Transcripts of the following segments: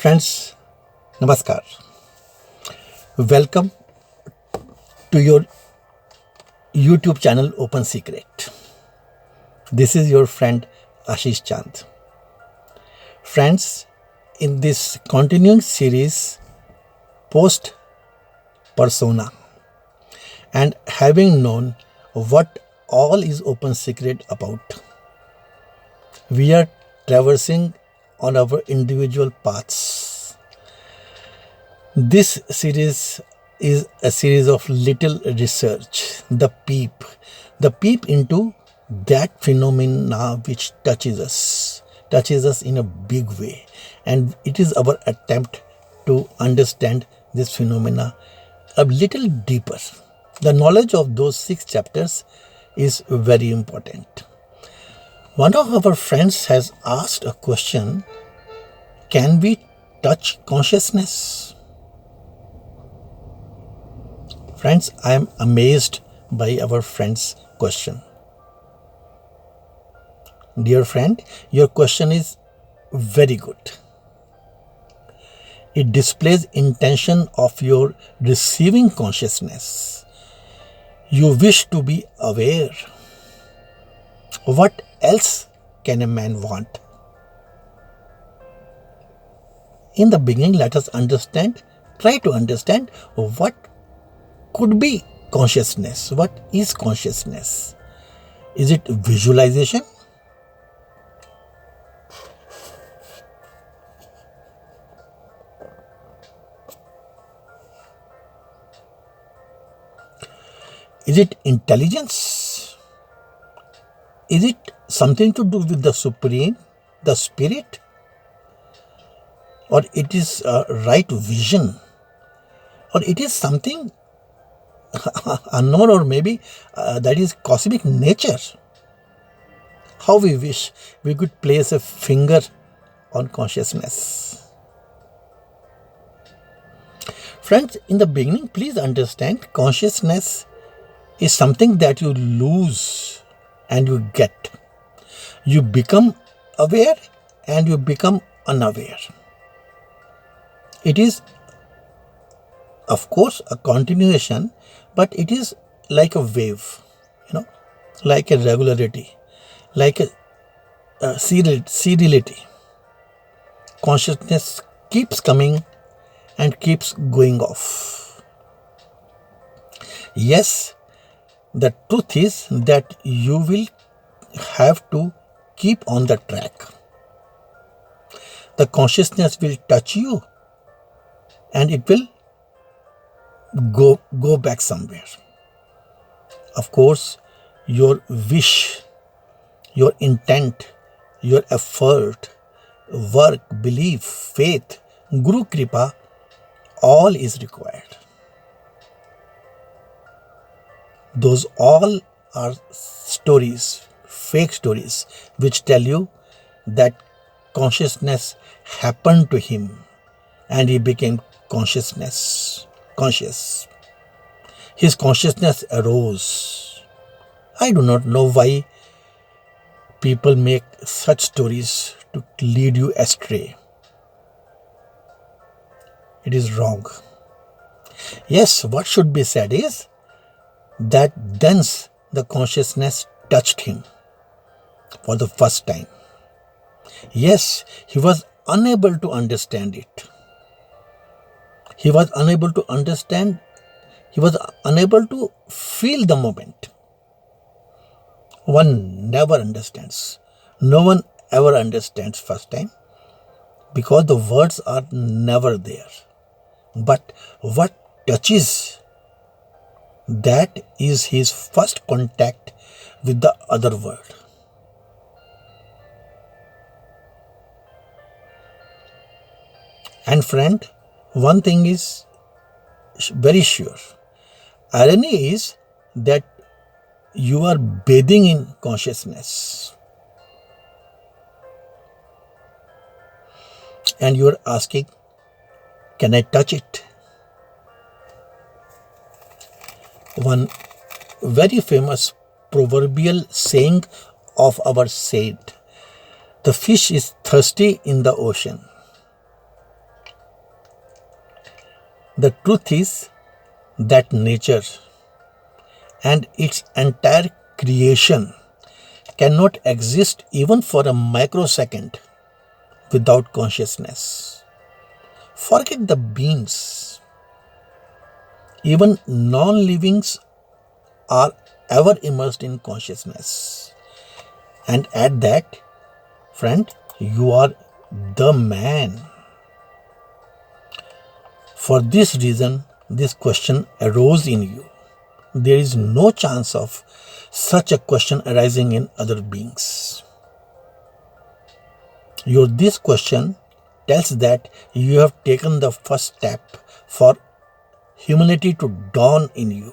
Friends, Namaskar. Welcome to your YouTube channel Open Secret. This is your friend Ashish Chand. Friends, in this continuing series, Post Persona, and having known what all is Open Secret about, we are traversing on our individual paths. This series is a series of little research, the peep into that phenomena which touches us in a big way. And it is our attempt to understand this phenomena a little deeper. The knowledge of those 6 chapters is very important. One of our friends has asked a question: can we touch consciousness? Friends, I am amazed by our friend's question. Dear friend, your question is very good. It displays intention of your receiving consciousness. You wish to be aware. What else can a man want? In the beginning, let us try to understand what could be consciousness. What is consciousness? Is it visualization? Is it intelligence? Is it something to do with the Supreme, the Spirit? Or it is a right vision? Or it is something unknown, or maybe that is cosmic nature? How we wish we could place a finger on consciousness. Friends, in the beginning, please understand, consciousness is something that you lose and you get. You become aware and you become unaware. It is, of course, a continuation, but it is like a wave, like a regularity, like a seriality. Consciousness keeps coming and keeps going off. Yes, the truth is that you will have to keep on the track. The consciousness will touch you and it will go back somewhere. Of course, your wish, your intent, your effort, work, belief, faith, Guru Kripa, all is required. Those all are stories, fake stories, which tell you that consciousness happened to him and he became conscious. His consciousness arose. I do not know why people make such stories to lead you astray. It is wrong. Yes, what should be said is that thence the consciousness touched him for the first time. Yes, he was unable to understand it. He was unable to understand. He was unable to feel the moment. One never understands. No one ever understands first time because the words are never there. But what touches, that is his first contact with the other world. And friend, one thing is very sure. Irony is that you are bathing in consciousness and you are asking, can I touch it? One very famous proverbial saying of our saint, the fish is thirsty in the ocean. The truth is that nature and its entire creation cannot exist even for a microsecond without consciousness. Forget the beings. Even non-livings are ever immersed in consciousness. And at that, friend, you are the man. For this reason, this question arose in you. There is no chance of such a question arising in other beings. This question tells that you have taken the first step for humility to dawn in you.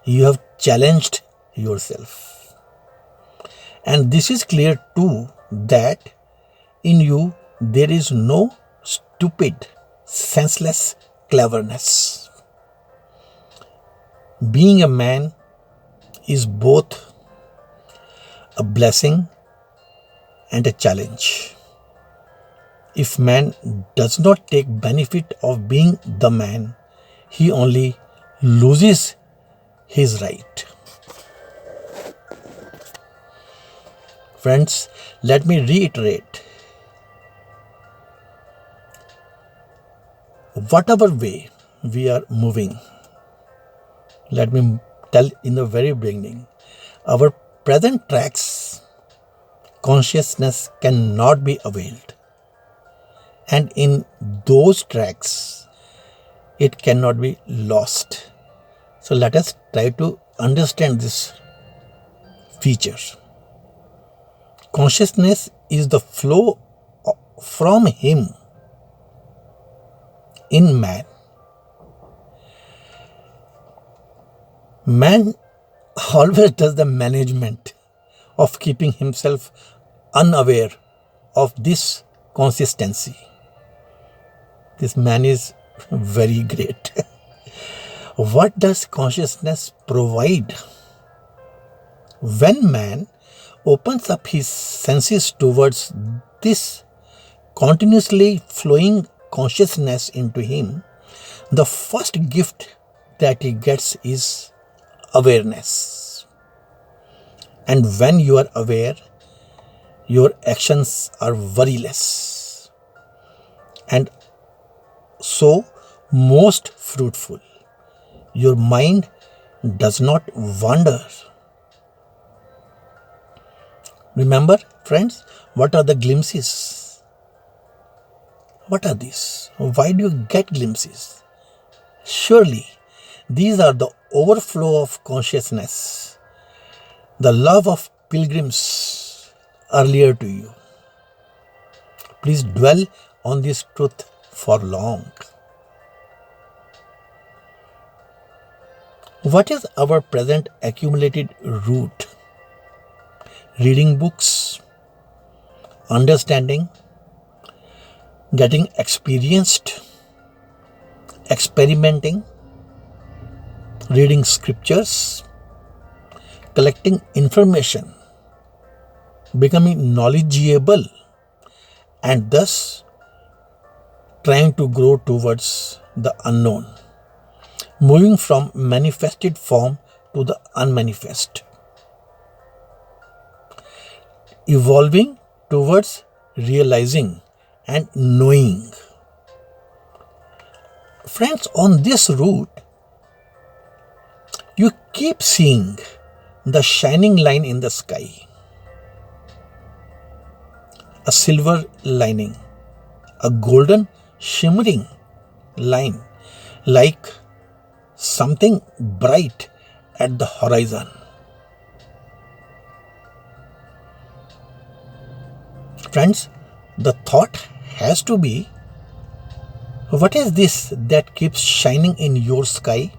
You have challenged yourself. And this is clear too that in you there is no stupid, senseless cleverness. Being a man is both a blessing and a challenge. If man does not take benefit of being the man, he only loses his right. Friends, let me reiterate. Whatever way we are moving, let me tell in the very beginning, our present tracks, consciousness cannot be availed. And in those tracks, it cannot be lost. So let us try to understand this feature. Consciousness is the flow from him in man. Man always does the management of keeping himself unaware of this consistency. This man is very great. What does consciousness provide? When man opens up his senses towards this continuously flowing consciousness into him, the first gift that he gets is awareness. And when you are aware, your actions are worryless and so most fruitful. Your mind does not wander. Remember, friends, what are the glimpses? What are these? Why do you get glimpses? Surely, these are the overflow of consciousness, the love of pilgrims earlier to you. Please dwell on this truth for long. What is our present accumulated root? Reading books, understanding, getting experienced, experimenting, reading scriptures, collecting information, becoming knowledgeable, and thus trying to grow towards the unknown, moving from manifested form to the unmanifest, evolving towards realizing and knowing. Friends, on this route, you keep seeing the shining line in the sky, a silver lining, a golden shimmering line, like something bright at the horizon. Friends, the thought has to be, what is this that keeps shining in your sky?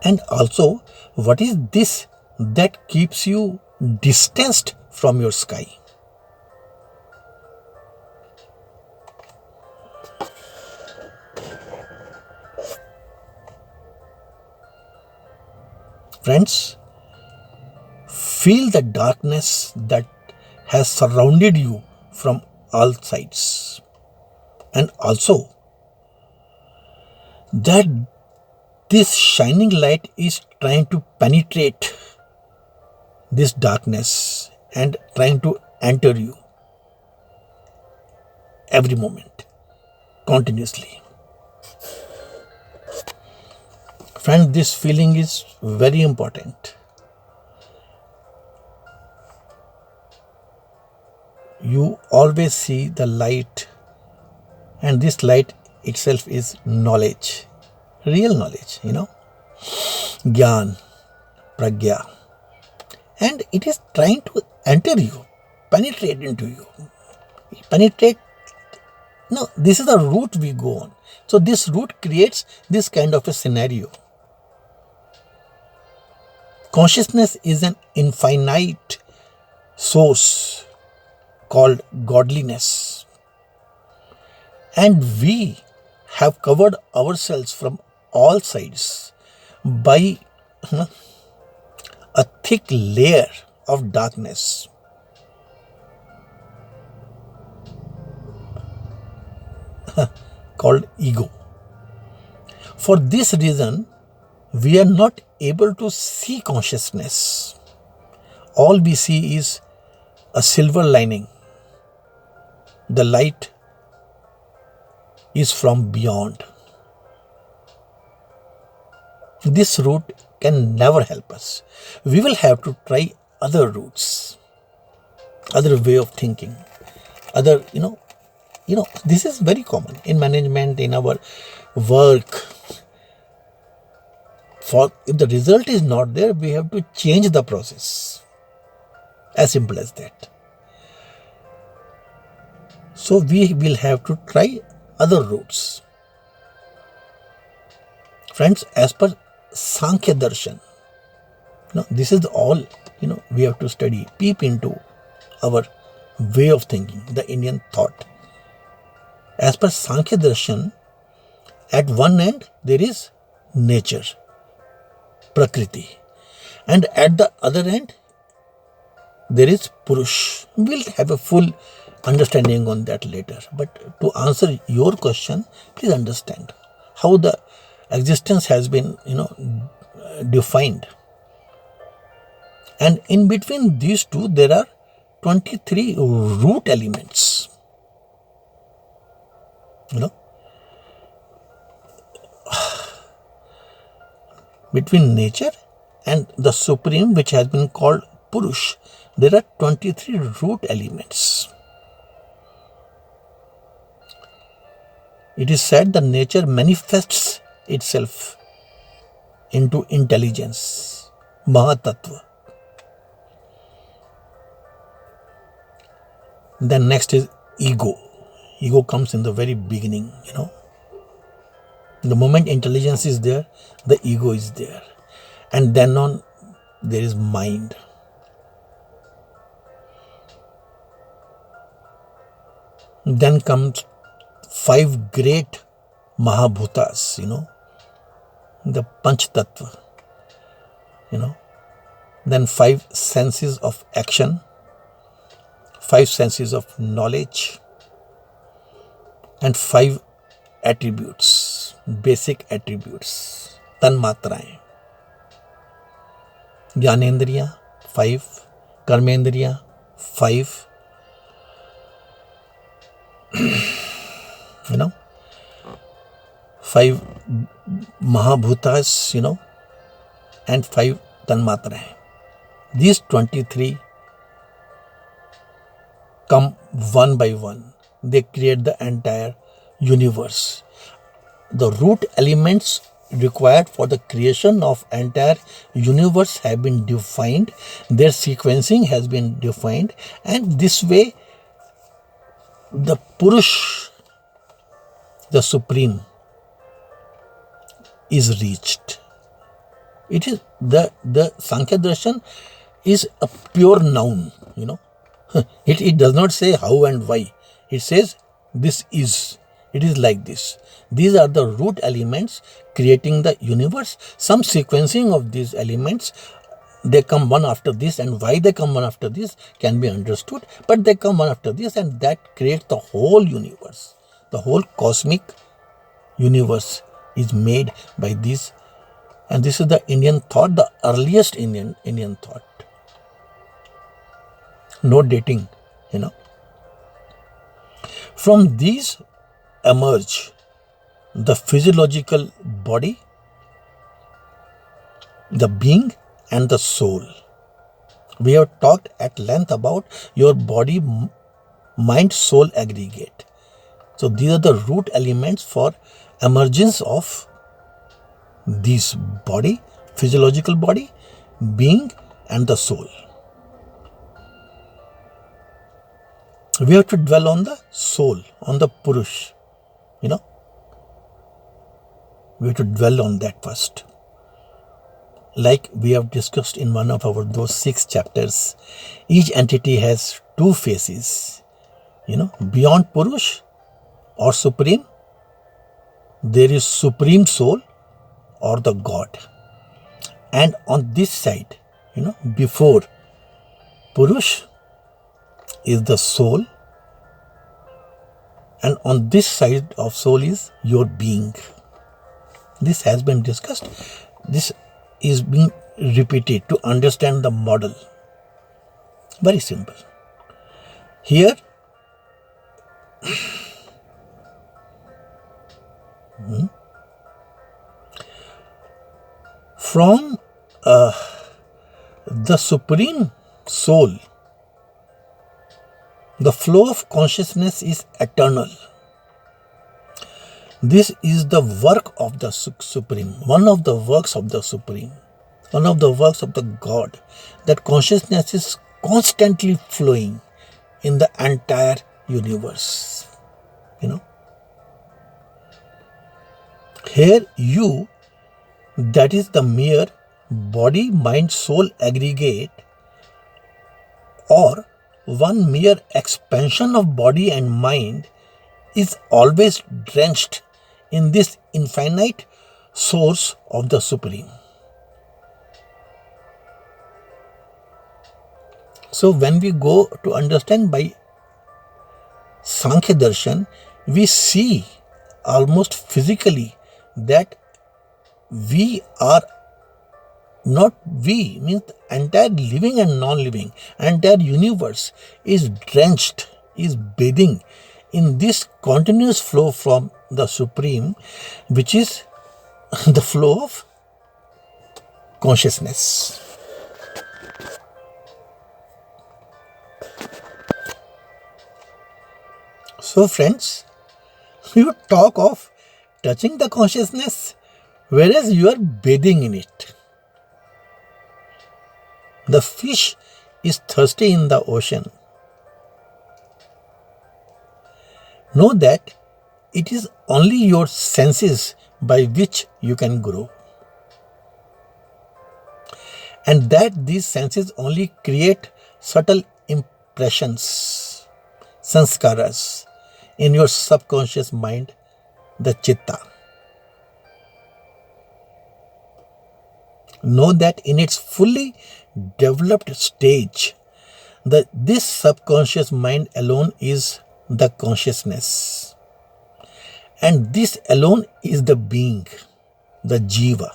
And also, what is this that keeps you distanced from your sky? Friends, feel the darkness that has surrounded you from all sides. And also that this shining light is trying to penetrate this darkness and trying to enter you every moment, continuously. Friend, this feeling is very important. You always see the light, and this light itself is knowledge, real knowledge, Gyan, Pragya. And it is trying to enter you, penetrate into you. Penetrate, no, this is the route we go on. So this route creates this kind of a scenario. Consciousness is an infinite source called godliness. And we have covered ourselves from all sides by a thick layer of darkness. Called ego. For this reason, we are not able to see consciousness. All we see is a silver lining. The light is from beyond. This route can never help us. We will have to try other routes, other way of thinking, other, this is very common in management, in our work. If the result is not there, we have to change the process. As simple as that. So we will have to try other routes. Friends, as per Sankhya Darshan, this is all, we have to study, peep into our way of thinking, the Indian thought. As per Sankhya Darshan, at one end there is nature, Prakriti, and at the other end there is Purush. We'll have a full understanding on that later. But to answer your question, please understand how the existence has been, defined. And in between these two, there are 23 root elements. Between nature and the supreme, which has been called Purush, there are 23 root elements. It is said that nature manifests itself into intelligence, Mahatattva. Then next is ego. Ego comes in the very beginning, The moment intelligence is there, the ego is there. And then on, there is mind. Then comes 5 great Mahabhutas, the Panch Tattva, Then 5 senses of action, 5 senses of knowledge, and 5 attributes, basic attributes, Tanmatraएं. Jnanendriya 5, Karmendriya 5, 5 Mahabhutas, and 5 Tanmatraएं. These 23 come one by one. They create the entire universe. The root elements required for the creation of entire universe have been defined. Their sequencing has been defined, and this way the Purush, the supreme, is reached. It is the Sankhya Darshan is a pure noun, It does not say how and why. It says this is. It is like this. These are the root elements creating the universe. Some sequencing of these elements, they come one after this, and why they come one after this can be understood. But they come one after this, and that creates the whole universe, the whole cosmic universe is made by these. And this is the Indian thought, the earliest Indian thought. No dating, you know. From these emerge the physiological body, the being, and the soul. We have talked at length about your body, mind, soul aggregate. So these are the root elements for emergence of this body, physiological body, being, and the soul. We have to dwell on the soul, on the Purush, you know. We have to dwell on that first. Like we have discussed in one of our those 6 chapters, each entity has 2 faces, you know. Beyond Purush or Supreme, there is Supreme Soul or the God. And on this side, you know, before Purush is the soul, and on this side of soul is your being. This has been discussed. This is being repeated to understand the model. Very simple. Here, from the Supreme Soul, the flow of consciousness is eternal. This is the work of the Supreme, one of the works of the Supreme, one of the works of the God, that consciousness is constantly flowing in the entire universe. You know, here you, that is the mere body, mind, soul aggregate, or one mere expansion of body and mind, is always drenched in this infinite source of the Supreme. So when we go to understand by Sankhya Darshan, we see almost physically that we are not we, means the entire living and non-living, entire universe is drenched, is bathing in this continuous flow from the Supreme, which is the flow of consciousness. So friends, you talk of touching the consciousness, whereas you are bathing in it. The fish is thirsty in the ocean. Know that it is only your senses by which you can grow. And that these senses only create subtle impressions, sanskaras, in your subconscious mind, the chitta. Know that in its fully developed stage, this subconscious mind alone is the consciousness. And this alone is the being, the jiva.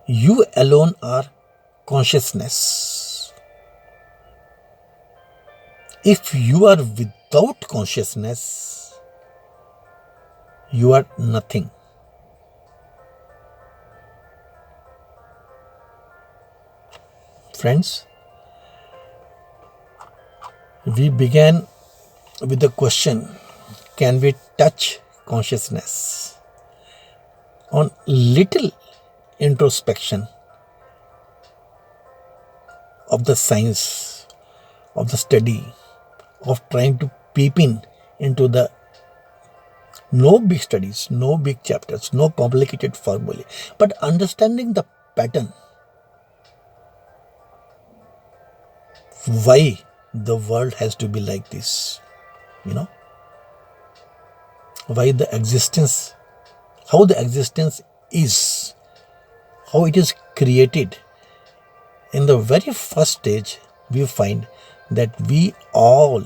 You alone are consciousness. If you are without consciousness, you are nothing. Friends, we began with the question, can we touch consciousness? On little introspection of the science, of the study, of trying to peep into the, no big studies, no big chapters, no complicated formulae, but understanding the pattern. Why the world has to be like this, you know? Why the existence, how the existence is, how it is created. In the very first stage, we find that we all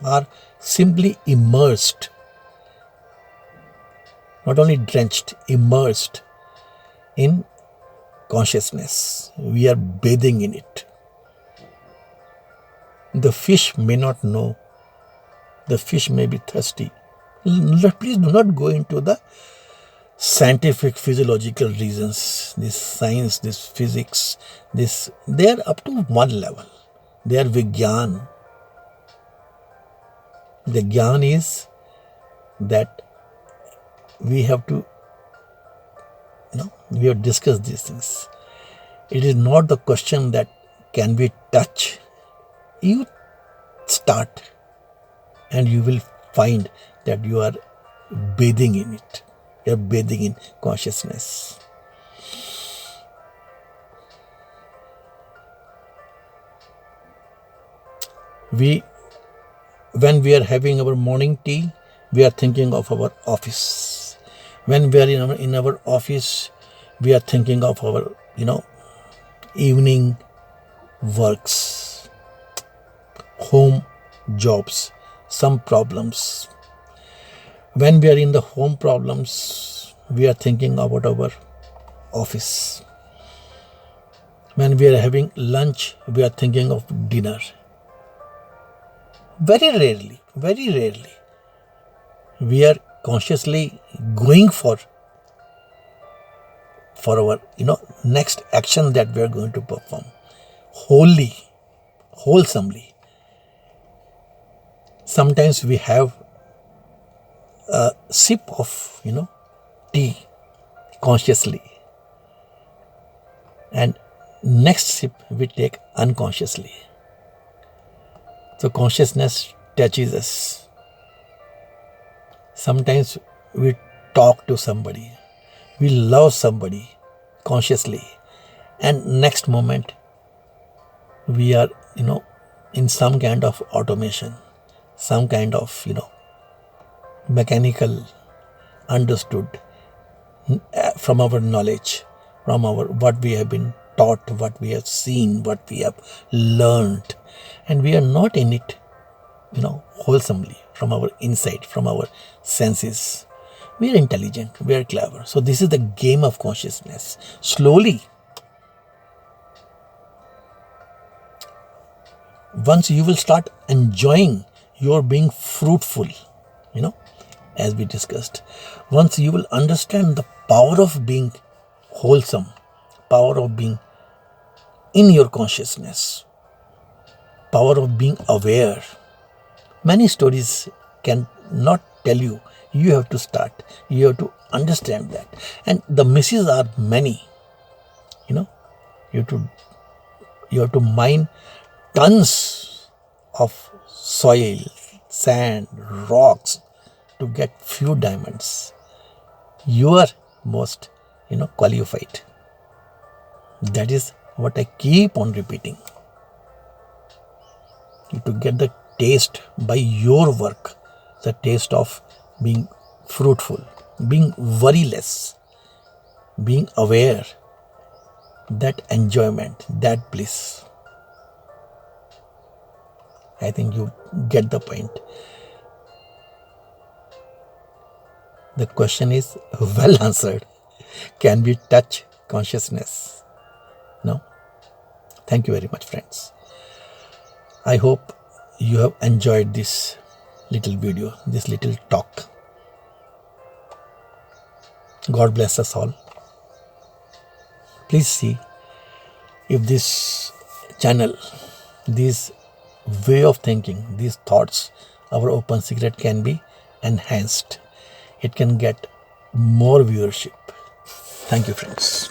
are simply immersed not only drenched, immersed in consciousness. We are bathing in it. The fish may not know. The fish may be thirsty. Please do not go into the scientific physiological reasons. This science, this physics, they are up to one level. They are Vigyan. The Gyan is that we have to, we have discussed these things. It is not the question that can we touch. You start and you will find that you are bathing in it. You are bathing in consciousness. When we are having our morning tea, we are thinking of our office. When we are in our office, we are thinking of our, evening works, home jobs, some problems. When we are in the home problems, we are thinking about our office. When we are having lunch, we are thinking of dinner. Very rarely, we are consciously going for our, next action that we are going to perform wholesomely. Sometimes we have a sip of, tea consciously, and next sip we take unconsciously. So consciousness touches us. Sometimes we talk to somebody, we love somebody consciously, and next moment we are, in some kind of automation, some kind of, mechanical understood from our knowledge, from our what we have been taught, what we have seen, what we have learned, and we are not in it, wholesomely from our inside, from our senses. We are intelligent, we are clever. So this is the game of consciousness. Slowly, once you will start enjoying your being fruitful, as we discussed, once you will understand the power of being wholesome, power of being in your consciousness, power of being aware. Many stories can not tell you. You have to start. You have to understand that. And the misses are many. You have to mine tons of soil, sand, rocks to get few diamonds. You are most, qualified. That is what I keep on repeating. To get the taste by your work, the taste of being fruitful, being worryless, being aware, that enjoyment, that bliss. I think you get the point. The question is well answered. Can we touch consciousness? No. Thank you very much, friends. I hope you have enjoyed this little video, this little talk. God bless us all. Please see if this channel, this way of thinking, these thoughts, our open secret can be enhanced. It can get more viewership. Thank you, friends.